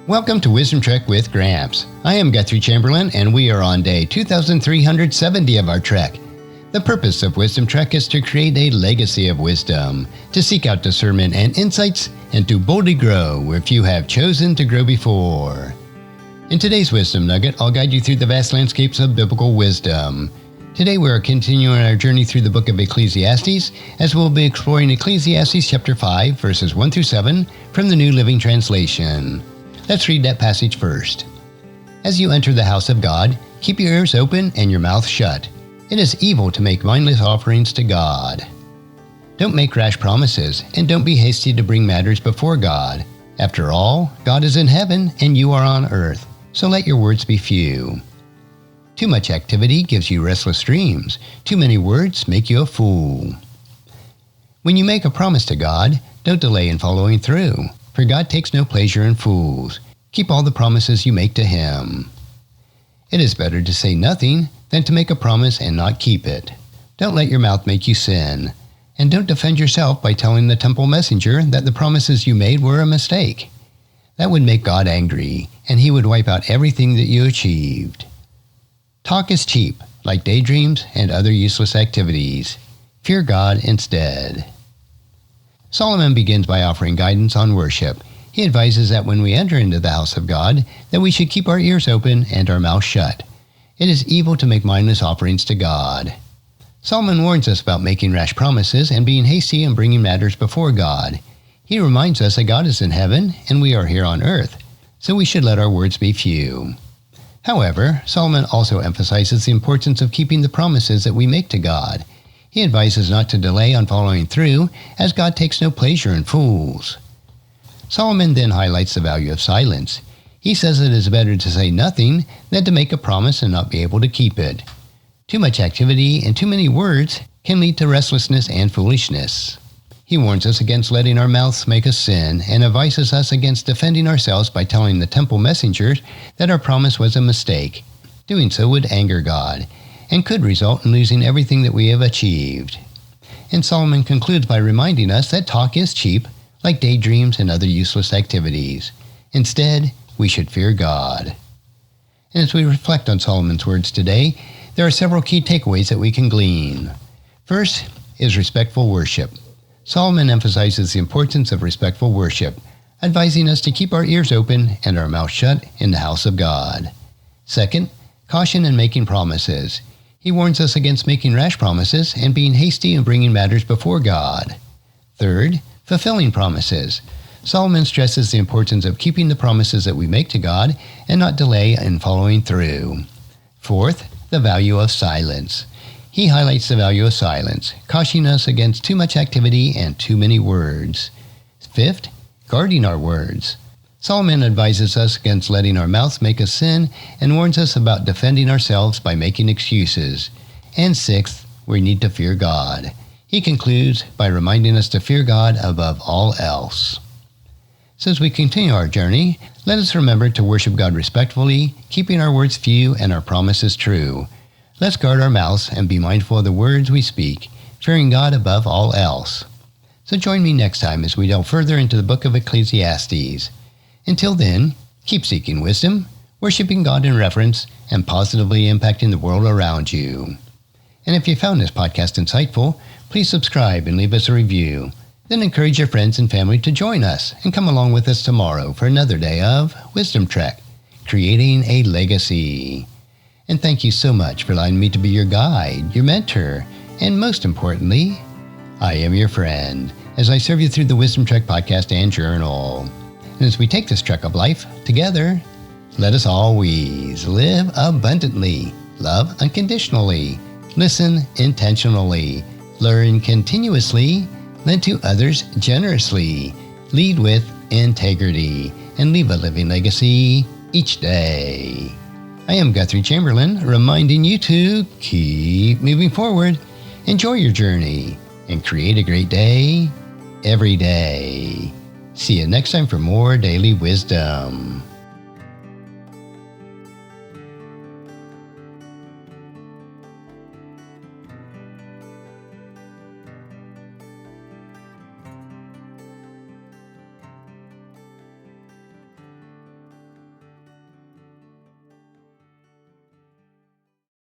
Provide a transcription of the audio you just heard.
Welcome to Wisdom Trek with Gramps. I am Guthrie Chamberlain, and we are on day 2370 of our trek. The purpose of Wisdom Trek is to create a legacy of wisdom, to seek out discernment and insights, and to boldly grow where few have chosen to grow before. In today's Wisdom Nugget, I'll guide you through the vast landscapes of biblical wisdom. Today we are continuing our journey through the book of Ecclesiastes, as we'll be exploring Ecclesiastes chapter 5, verses 1 through 7 from the New Living Translation. Let's read that passage first. As you enter the house of God, keep your ears open and your mouth shut. It is evil to make mindless offerings to God. Don't make rash promises, and don't be hasty to bring matters before God. After all, God is in heaven and you are on earth, so let your words be few. Too much activity gives you restless dreams. Too many words make you a fool. When you make a promise to God, don't delay in following through. For God takes no pleasure in fools. Keep all the promises you make to Him. It is better to say nothing than to make a promise and not keep it. Don't let your mouth make you sin. And don't defend yourself by telling the temple messenger that the promises you made were a mistake. That would make God angry, and He would wipe out everything that you achieved. Talk is cheap, like daydreams and other useless activities. Fear God instead. Solomon begins by offering guidance on worship. He advises that when we enter into the house of God, that we should keep our ears open and our mouth shut. It is evil to make mindless offerings to God. Solomon warns us about making rash promises and being hasty in bringing matters before God. He reminds us that God is in heaven and we are here on earth, so we should let our words be few. However, Solomon also emphasizes the importance of keeping the promises that we make to God. He advises not to delay on following through, as God takes no pleasure in fools. Solomon then highlights the value of silence. He says it is better to say nothing than to make a promise and not be able to keep it. Too much activity and too many words can lead to restlessness and foolishness. He warns us against letting our mouths make us sin and advises us against defending ourselves by telling the temple messengers that our promise was a mistake. Doing so would anger God and could result in losing everything that we have achieved. And Solomon concludes by reminding us that talk is cheap, like daydreams and other useless activities. Instead, we should fear God. And as we reflect on Solomon's words today, there are several key takeaways that we can glean. First is respectful worship. Solomon emphasizes the importance of respectful worship, advising us to keep our ears open and our mouth shut in the house of God. Second, caution in making promises. He warns us against making rash promises and being hasty in bringing matters before God. Third, fulfilling promises. Solomon stresses the importance of keeping the promises that we make to God and not delay in following through. Fourth, the value of silence. He highlights the value of silence, cautioning us against too much activity and too many words. Fifth, guarding our words. Solomon advises us against letting our mouths make us sin and warns us about defending ourselves by making excuses. And sixth, we need to fear God. He concludes by reminding us to fear God above all else. So as we continue our journey, let us remember to worship God respectfully, keeping our words few and our promises true. Let's guard our mouths and be mindful of the words we speak, fearing God above all else. So join me next time as we delve further into the book of Ecclesiastes. Until then, keep seeking wisdom, worshiping God in reverence, and positively impacting the world around you. And if you found this podcast insightful, please subscribe and leave us a review. Then encourage your friends and family to join us and come along with us tomorrow for another day of Wisdom Trek, creating a legacy. And thank you so much for allowing me to be your guide, your mentor, and most importantly, I am your friend as I serve you through the Wisdom Trek podcast and journal. And as we take this trek of life together, let us always live abundantly, love unconditionally, listen intentionally, learn continuously, lend to others generously, lead with integrity, and leave a living legacy each day. I am Guthrie Chamberlain, reminding you to keep moving forward, enjoy your journey, and create a great day every day. See you next time for more daily wisdom.